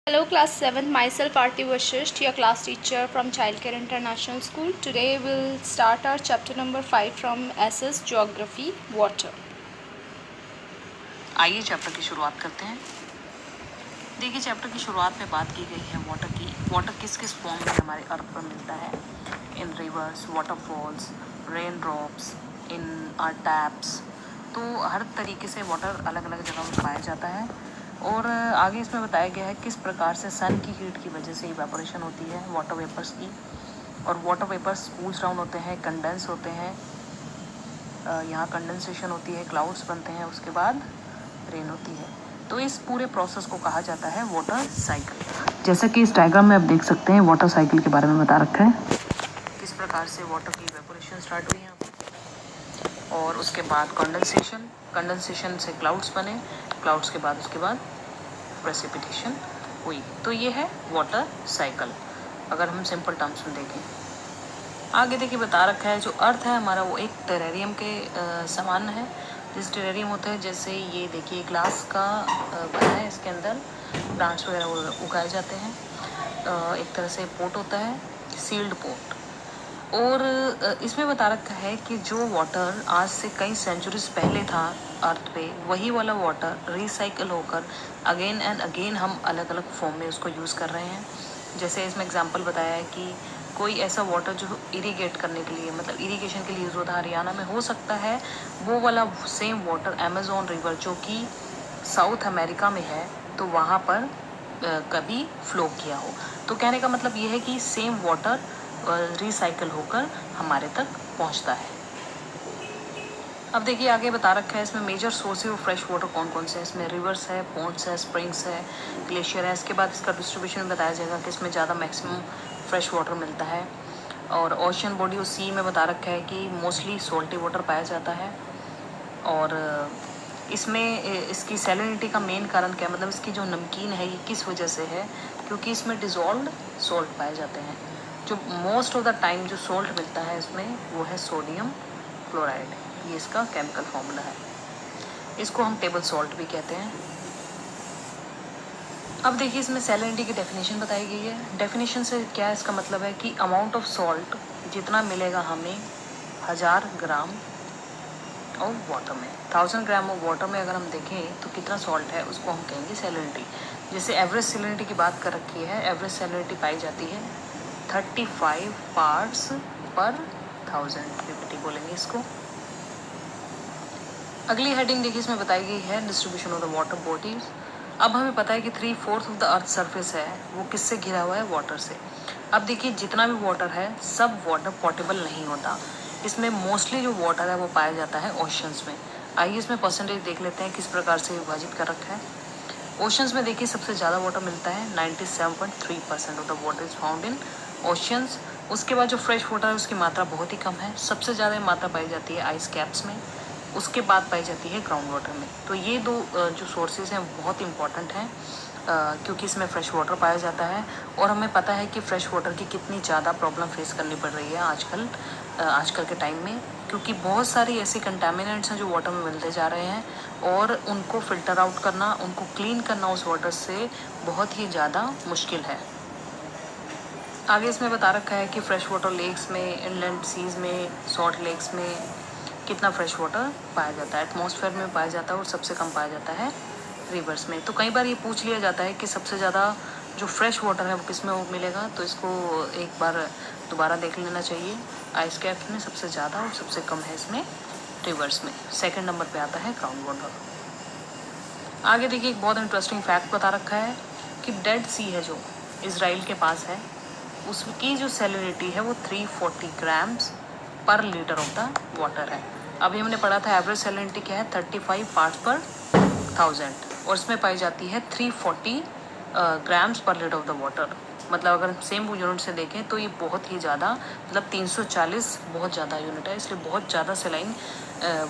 Hello class 7, myself Aarti Vashisht, your class teacher from Childcare International School. Today we'll start our chapter number 5 from SS Geography, Water. आइए chapter की शुरुआत करते हैं। देखिए chapter की शुरुआत में बात की गई है वाटर की। वाटर किस किस फॉर्म में हमारे अर्थ पर मिलता है, in rivers, waterfalls, rain drops, in our taps. तो हर तरीके से वाटर अलग अलग जगह में पाया जाता है। और आगे इसमें बताया गया है किस प्रकार से सन की हीट की वजह से इवेपोरेशन होती है वाटर वेपर्स की। और वाटर वेपर्स कूल्स डाउन होते हैं, कंडेंस होते हैं, यहाँ कंडेंसेशन होती है, क्लाउड्स बनते हैं, उसके बाद रेन होती है। तो इस पूरे प्रोसेस को कहा जाता है वाटर साइकिल। जैसा कि इस डायग्राम में आप देख सकते हैं वाटर साइकिल के बारे में बता रखा है, किस प्रकार से वाटर की इवेपोरेशन स्टार्ट हुई यहाँ पर, और उसके बाद कंडेंसेशन, कंडेंसेशन से क्लाउड्स बने, क्लाउड्स के बाद उसके बाद प्रेसिपिटेशन हुई। तो ये है वाटर साइकिल अगर हम सिंपल टर्म्स में देखें। आगे देखिए बता रखा है जो अर्थ है हमारा वो एक टेरेरियम के समान है। जिस टेरेरियम होता है, जैसे ये देखिए ग्लास का बना है, इसके अंदर प्लांट्स वगैरह उगाए जाते हैं। एक तरह से पोट होता है, सील्ड पोट। और इसमें बता रखा है कि जो वाटर आज से कई सेंचुरीज पहले था अर्थ पे, वही वाला वाटर रिसाइकल होकर अगेन एंड अगेन हम अलग अलग फॉर्म में उसको यूज़ कर रहे हैं। जैसे इसमें एग्जांपल बताया है कि कोई ऐसा वाटर जो इरीगेट करने के लिए, मतलब इरीगेशन के लिए यूज़ होता है, हरियाणा में हो सकता है वो वाला सेम वाटर अमेज़ोन रिवर जो कि साउथ अमेरिका में है, तो वहाँ पर कभी फ्लो किया हो। तो कहने का मतलब ये है कि सेम वाटर रिसाइकल होकर हमारे तक पहुँचता है। अब देखिए आगे बता रखा है इसमें major sources of fresh water कौन कौन से हैं। इसमें रिवर्स है, पॉन्ड्स है, स्प्रिंग्स है, ग्लेशियर है। इसके बाद इसका डिस्ट्रीब्यूशन बताया जाएगा कि इसमें ज़्यादा मैक्सिमम फ्रेश वाटर मिलता है। और ओशन बॉडी और सी में बता रखा है कि मोस्टली सोल्टी वाटर पाया जाता है। और इसमें इसकी सैलिनिटी का मेन कारण क्या है, मतलब इसकी जो नमकीन है ये किस वजह से है, क्योंकि इसमें डिज़ोल्व्ड सॉल्ट पाए जाते हैं। जो मोस्ट ऑफ द टाइम जो सॉल्ट मिलता है इसमें वो है सोडियम क्लोराइड। ये इसका केमिकल फॉर्मूला है। इसको हम टेबल सॉल्ट भी कहते हैं। अब देखिए इसमें सैलिनिटी की डेफिनेशन बताई गई है। डेफिनेशन से क्या है, इसका मतलब है कि अमाउंट ऑफ सॉल्ट जितना मिलेगा हमें 1000 ग्राम ऑफ वाटर में, 1000 ग्राम ऑफ वाटर में अगर हम देखें तो कितना सॉल्ट है उसको हम कहेंगे सैलिनिटी। जैसे एवरेज सैलिनिटी की बात कर रखी है, एवरेज सैलिनिटी पाई जाती है 35 पार्ट्स पर 1000 पीपीटी बोलेंगे इसको। अगली हेडिंग देखिए इसमें बताई गई है distribution of the water bodies. अब हमें पता है कि 3/4 ऑफ द अर्थ सरफेस है वो किससे घिरा हुआ है, वाटर से। अब देखिए जितना भी वाटर है सब वाटर पोर्टेबल नहीं होता। इसमें मोस्टली जो वाटर है वो पाया जाता है ओशंस में। आइए इसमें परसेंटेज देख लेते हैं किस प्रकार से विभाजित कर रखा है। ओशंस में देखिए सबसे ज़्यादा वाटर मिलता है, 97.3% of the water is found in oceans. उसके बाद जो फ्रेश वाटर है उसकी मात्रा बहुत ही कम है। सबसे ज़्यादा मात्रा पाई जाती है आइस कैप्स में, उसके बाद पाई जाती है ग्राउंड वाटर में। तो ये दो जो सोर्सेज हैं बहुत इंपॉर्टेंट हैं, क्योंकि इसमें फ्रेश वाटर पाया जाता है। और हमें पता है कि फ्रेश वाटर की कितनी ज़्यादा प्रॉब्लम फेस करनी पड़ रही है आजकल के टाइम में, क्योंकि बहुत सारी ऐसी कंटामिनेंट्स हैं जो वाटर में मिलते जा रहे हैं, और उनको फ़िल्टर आउट करना, उनको क्लीन करना उस वाटर से बहुत ही ज़्यादा मुश्किल है। आगे इसमें बता रखा है कि फ्रेश वाटर लेक्स में, इनलैंड सीज़ में, सॉल्ट लेक्स में कितना फ्रेश वाटर पाया जाता है। एटमॉस्फेयर में पाया जाता है और सबसे कम पाया जाता है रिवर्स में। तो कई बार ये पूछ लिया जाता है कि सबसे ज़्यादा जो फ्रेश वाटर है वो किस में मिलेगा, तो इसको एक बार दोबारा देख लेना चाहिए। आइस कैप्स में सबसे ज़्यादा और सबसे कम है इसमें रिवर्स में। सेकंड नंबर पे आता है ग्राउंड वाटर। आगे देखिए एक बहुत इंटरेस्टिंग फैक्ट बता रखा है कि डेड सी है जो इसराइल के पास है, उसकी जो सैलिनिटी है वो 340 ग्राम्स पर लीटर ऑफ द वाटर है। अभी हमने पढ़ा था एवरेज सैलिनिटी क्या है, 35 पार्ट्स पर 1000, और इसमें पाई जाती है 340 ग्राम्स पर लीटर ऑफ द वाटर। मतलब अगर सेम यूनिट से देखें तो ये बहुत ही ज़्यादा, मतलब 340 बहुत ज़्यादा यूनिट है, इसलिए बहुत ज़्यादा सेलाइन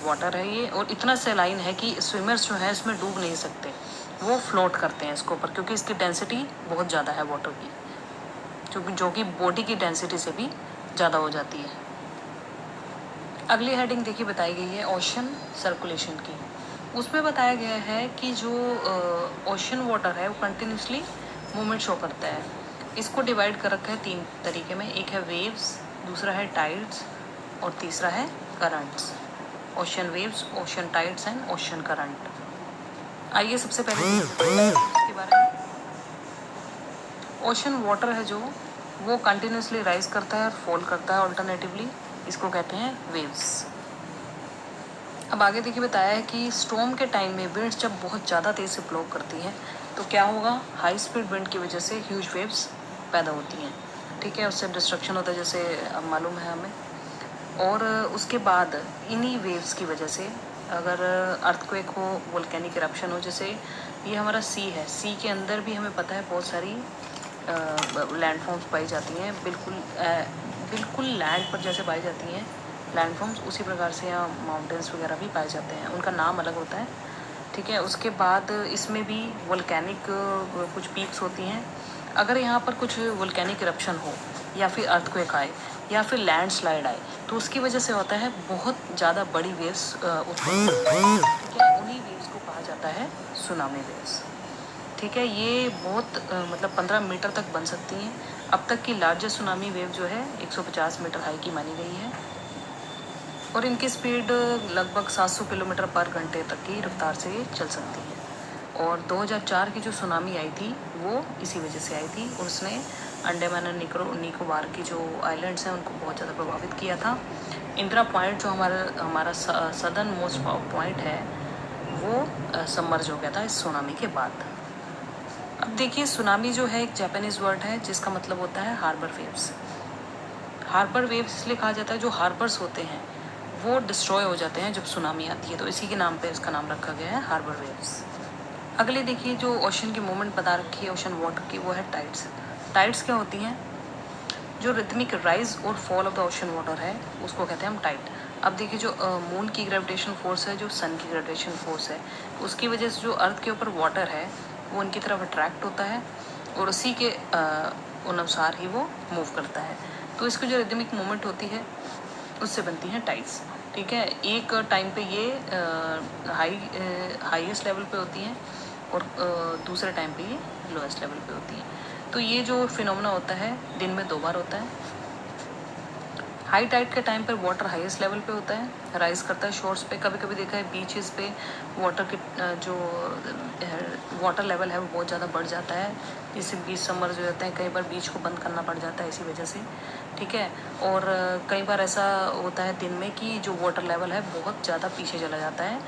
वाटर है ये। और इतना सेलाइन है कि स्विमर्स जो हैं इसमें डूब नहीं सकते, वो फ्लोट करते हैं इसके ऊपर, क्योंकि इसकी डेंसिटी बहुत ज़्यादा है वाटर की, जो कि बॉडी की डेंसिटी से भी ज़्यादा हो जाती है। अगली हेडिंग देखिए बताई गई है ओशन सर्कुलेशन की। उसमें बताया गया है कि जो ओशन वाटर है वो कंटिन्यूसली मूवमेंट शो करता है। इसको डिवाइड कर रखा है 3 तरीके में, एक है वेव्स, दूसरा है टाइड्स और तीसरा है currents. Ocean waves, ocean tides and ocean current. आइए सबसे पहले इसके बारे में। ओशन वाटर है जो वो कंटिन्यूसली राइज करता है और फॉल करता है ऑल्टरनेटिवली, इसको कहते हैं वेव्स। अब आगे देखिए बताया है कि स्टॉर्म के टाइम में विंड्स जब बहुत ज़्यादा तेज़ से ब्लो करती हैं तो क्या होगा, हाई स्पीड विंड की वजह से ह्यूज वेव्स पैदा होती हैं, ठीक है, उससे डिस्ट्रक्शन होता है जैसे अब मालूम है हमें। और उसके बाद इन्हीं वेव्स की वजह से अगर अर्थक्वेक हो, वोल्केनिक इरप्शन हो, जैसे ये हमारा सी है, सी के अंदर भी हमें पता है बहुत सारी लैंडफॉर्म्स पाई जाती हैं, बिल्कुल लैंड पर जैसे पाई जाती हैं लैंडफॉर्म्स, उसी प्रकार से यहाँ माउंटेन्स वगैरह भी पाए जाते हैं, उनका नाम अलग होता है, ठीक है। उसके बाद इसमें भी वोल्केनिक कुछ पीक्स होती हैं। अगर यहाँ पर कुछ वोल्केनिक इरप्शन हो या फिर अर्थक्वेक आए या फिर लैंडस्लाइड आए तो उसकी वजह से होता है बहुत ज़्यादा बड़ी वेव्स उत्पन्न होती हैं, ठीक है। उन्हीं वेव्स को कहा जाता है सुनामी वेव्स, ठीक है। ये बहुत मतलब 15 मीटर तक बन सकती हैं। अब तक की लार्जेस्ट सुनामी वेव जो है 150 मीटर हाई की मानी गई है और इनकी स्पीड लगभग 700 किलोमीटर पर घंटे तक की रफ्तार से चल सकती है। और 2004 की जो सुनामी आई थी वो इसी वजह से आई थी, उसने अंडमान एंड निकोबार की जो आइलैंड्स हैं उनको बहुत ज़्यादा प्रभावित किया था। इंदिरा पॉइंट जो हमारा सदर्न मोस्ट पॉइंट है वो सबमर्ज हो गया था इस सुनामी के बाद। अब देखिए सुनामी जो है एक जापानीज़ वर्ड है जिसका मतलब होता है हार्बर वेव्स। हार्बर वेव्स इसलिए कहा जाता है जो हार्बर्स होते हैं वो डिस्ट्रॉय हो जाते हैं जब सुनामी आती है, तो इसी के नाम पे इसका नाम रखा गया है हार्बर वेव्स। अगले देखिए जो ओशन की मूवमेंट बता रखी है ओशन वाटर की, वो है टाइड्स। टाइड्स क्या होती हैं, जो रिथमिक राइज और fall of the ocean water है उसको कहते हैं हम टाइड। अब देखिए जो मून की ग्रेविटेशन फोर्स है, जो सन की ग्रेविटेशन फोर्स है, उसकी वजह से जो अर्थ के ऊपर वाटर है वो उनकी तरफ अट्रैक्ट होता है और उसी के अनुसार ही वो मूव करता है। तो इसकी जो रिदमिक मूवमेंट होती है उससे बनती हैं टाइड्स, ठीक है। एक टाइम पे ये हाईएस्ट लेवल पे होती हैं और दूसरे टाइम पे ये लोएस्ट लेवल पे होती हैं। तो ये जो फिनोमेना होता है दिन में 2 बार होता है। हाई टाइड के टाइम पर वाटर हाईएस्ट लेवल पे होता है, राइज करता है शोर्स पे। कभी कभी देखा है बीचेस पे वाटर के जो वाटर लेवल है वो बहुत ज़्यादा बढ़ जाता है, जिससे बीच सबमर्ज हो जाते हैं, कई बार बीच को बंद करना पड़ जाता है इसी वजह से, ठीक है। और कई बार ऐसा होता है दिन में कि जो वाटर लेवल है बहुत ज़्यादा पीछे चला जाता है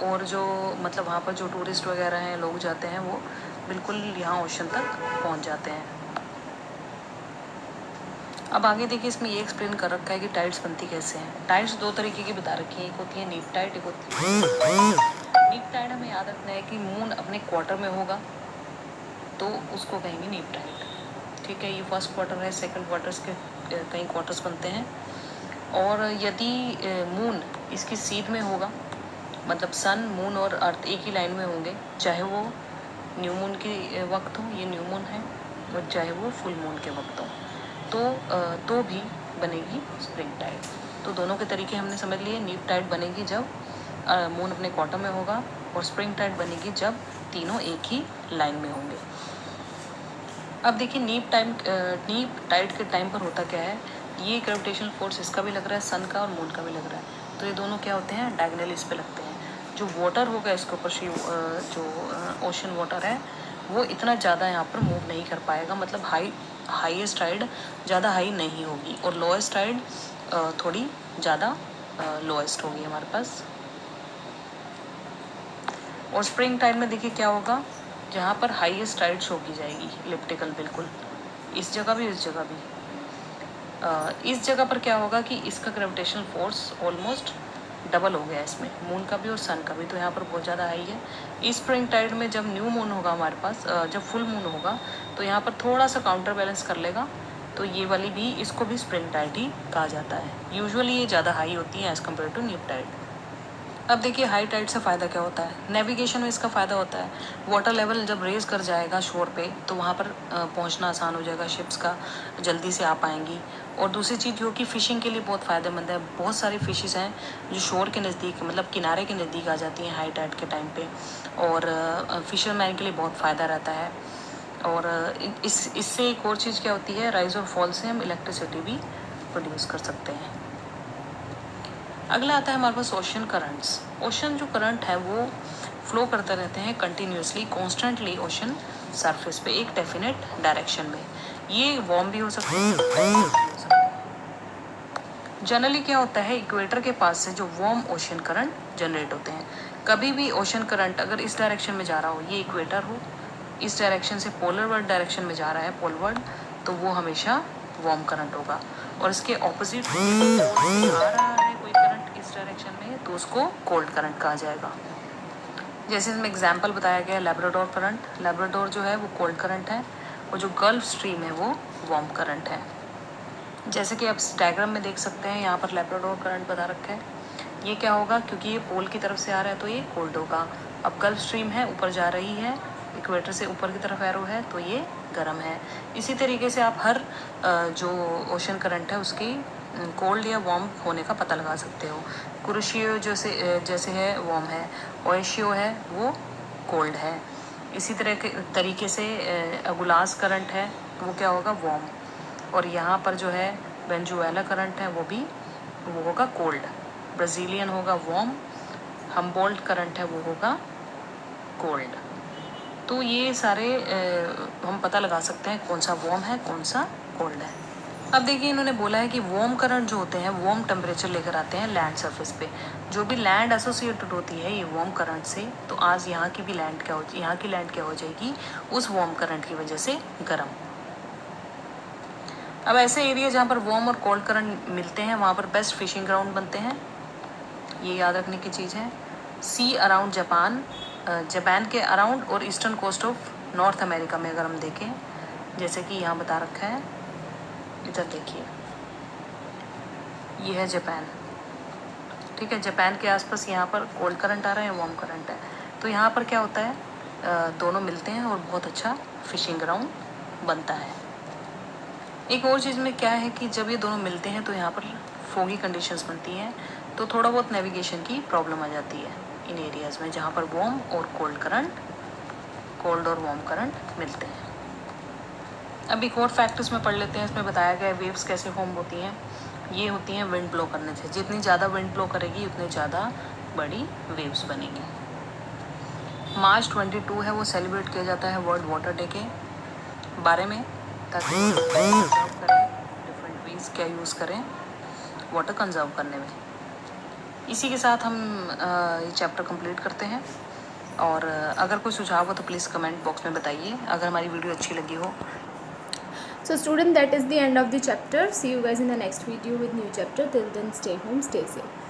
और जो मतलब वहाँ पर जो टूरिस्ट वगैरह हैं लोग जाते हैं वो बिल्कुल यहाँ ओशन तक पहुँच जाते हैं। अब आगे देखिए इसमें ये एक्सप्लेन कर रखा है कि टाइड्स बनती कैसे हैं। टाइड्स 2 तरीके की बता रखी है, एक होती है नीप टाइड, एक होती है नीप टाइड। हमें याद रखना है कि मून अपने क्वार्टर में होगा तो उसको कहेंगे नीप टाइड, ठीक है। ये फर्स्ट क्वार्टर है, सेकंड क्वार्टर्स के कई क्वार्टर्स बनते हैं। और यदि मून इसकी सीध में होगा, मतलब सन मून और अर्थ एक ही लाइन में होंगे, चाहे वो न्यू मून के वक्त हो, ये न्यू मून है, और चाहे वो फुल मून के वक्त हो, तो भी बनेगी स्प्रिंग टाइड। तो दोनों के तरीके हमने समझ लिए। नीप टाइड बनेगी जब मून अपने क्वार्टर में होगा और स्प्रिंग टाइड बनेगी जब तीनों एक ही लाइन में होंगे। अब देखिए नीप टाइड के टाइम पर होता क्या है, ये ग्रेविटेशनल फोर्स इसका भी लग रहा है, सन का और मून का भी लग रहा है, तो ये दोनों क्या होते हैं, डायगोनली इस पे लगते हैं। जो वाटर होगा इसके ऊपर जो ओशन वाटर है वो इतना ज़्यादा यहाँ पर मूव नहीं कर पाएगा, मतलब हाईएस्ट टाइड ज़्यादा हाई नहीं होगी और लोएस्ट टाइड थोड़ी ज़्यादा लोएस्ट होगी हमारे पास। और स्प्रिंग टाइड में देखिए क्या होगा, जहाँ पर हाईएस्ट टाइड शो की जाएगी इलिप्टिकल, बिल्कुल इस जगह भी इस जगह भी। इस जगह पर क्या होगा कि इसका ग्रेविटेशनल फोर्स ऑलमोस्ट डबल हो गया इसमें, मून का भी और सन का भी, तो यहाँ पर बहुत ज़्यादा हाई है। इस स्प्रिंग टाइड में जब न्यू मून होगा हमारे पास, जब फुल मून होगा तो यहाँ पर थोड़ा सा काउंटर बैलेंस कर लेगा, तो ये वाली भी, इसको भी स्प्रिंग टाइड ही कहा जाता है। यूजुअली ये ज़्यादा हाई होती है as compared to new tide. अब देखिए हाई टाइड से फ़ायदा क्या होता है, नेविगेशन में इसका फ़ायदा होता है। वाटर लेवल जब रेज कर जाएगा शोर पे तो वहाँ पर पहुँचना आसान हो जाएगा, शिप्स का जल्दी से आ पाएंगी। और दूसरी चीज़ जो कि फ़िशिंग के लिए बहुत फ़ायदेमंद है, बहुत सारी फ़िशेस हैं जो शोर के नज़दीक, मतलब किनारे के नज़दीक आ जाती हैं हाई टाइड के टाइम पे, और फिशरमैन के लिए बहुत फ़ायदा रहता है। और इससे एक और चीज़ क्या होती है, राइज और फॉल से हम इलेक्ट्रिसिटी भी प्रोड्यूस कर सकते हैं। अगला आता है हमारे पास ओशन करंट्स। ओशन जो करंट है वो फ्लो करते रहते हैं कंटिन्यूसली कॉन्स्टेंटली ओशन सरफेस पे एक डेफिनेट डायरेक्शन में। ये वार्म भी हो सकते हैं। जनरली क्या होता है, इक्वेटर के पास से जो वार्म ओशन करंट जनरेट होते हैं। कभी भी ओशन करंट अगर इस डायरेक्शन में जा रहा हो, ये इक्वेटर हो, इस डायरेक्शन से पोलरवर्ड डायरेक्शन में जा रहा है पोलवर्ड, तो वो हमेशा वार्म करंट होगा। और इसके ऑपोजिट आ रहा है कोई करंट इस डायरेक्शन में, तो उसको कोल्ड करंट कहा जाएगा। जैसे इसमें एग्जाम्पल बताया गया लैब्राडोर करंट। लैब्राडोर जो है वो कोल्ड करंट है, और जो गल्फ स्ट्रीम है वो वार्म करंट है। जैसे कि आप इस डायग्राम में देख सकते हैं, यहाँ पर लैब्राडोर करंट बता रखा है। ये क्या होगा, क्योंकि ये पोल की तरफ से आ रहा है तो ये कोल्ड होगा। अब गल्फ स्ट्रीम है, ऊपर जा रही है, इक्वेटर से ऊपर की तरफ एरो है, तो ये गर्म है। इसी तरीके से आप हर जो ओशन करंट है उसकी कोल्ड या वार्म होने का पता लगा सकते हो। कुरोशियो जैसे है वार्म है, ओएशियो है वो कोल्ड है। इसी तरह के तरीके से अगुलास करंट है वो क्या होगा, वार्म। और यहाँ पर जो है वेनेजुएला करंट है वो होगा कोल्ड। ब्राज़ीलियन होगा वार्म, हम्बोल्ट करंट है वो होगा कोल्ड। तो ये सारे हम पता लगा सकते हैं कौन सा वार्म है कौन सा कोल्ड है। अब देखिए इन्होंने बोला है कि वार्म करंट जो होते हैं वार्म टेम्परेचर लेकर आते हैं लैंड सरफेस पे। जो भी लैंड एसोसिएटेड होती है ये वार्म करंट से, तो आज यहाँ की लैंड क्या हो जाएगी, उस वार्म करंट की वजह से गर्म। अब ऐसे एरिया जहाँ पर वार्म और कोल्ड करंट मिलते हैं वहाँ पर बेस्ट फिशिंग ग्राउंड बनते हैं, ये याद रखने की चीज़ है। सी अराउंड जापान के अराउंड और eastern coast of North America में अगर हम देखें, जैसे कि यहाँ बता रखा है, इधर देखिए ये है जापान, ठीक है। जापान के आसपास यहाँ पर कोल्ड करंट आ रहा है, वार्म करंट है, तो यहाँ पर क्या होता है, दोनों मिलते हैं और बहुत अच्छा फिशिंग ग्राउंड बनता है। एक और चीज़ में क्या है कि जब ये दोनों मिलते हैं तो यहाँ पर फोगी कंडीशंस बनती हैं, तो थोड़ा बहुत नेविगेशन की प्रॉब्लम आ जाती है इन एरियाज़ में जहाँ पर वार्म और कोल्ड और वार्म करंट मिलते हैं। अब एक और फैक्ट इसमें पढ़ लेते हैं। इसमें बताया गया वेव्स कैसे फॉर्म होती हैं। ये होती हैं विंड ब्लो करने से, जितनी ज़्यादा विंड ब्लो करेगी उतनी ज़्यादा बड़ी वेव्स बनेंगी। मार्च 22 है वो सेलिब्रेट किया जाता है वर्ल्ड वाटर डे के बारे में, ताकि कंजर्व करें, डिफरेंट वेज क्या यूज़ करें वाटर कंजर्व करने में। इसी के साथ हम ये चैप्टर कंप्लीट करते हैं। और अगर कोई सुझाव हो तो प्लीज़ कमेंट बॉक्स में बताइए, अगर हमारी वीडियो अच्छी लगी हो। So student, that is the end of the chapter. See you guys in the next video with new chapter. Till then, stay home, stay safe.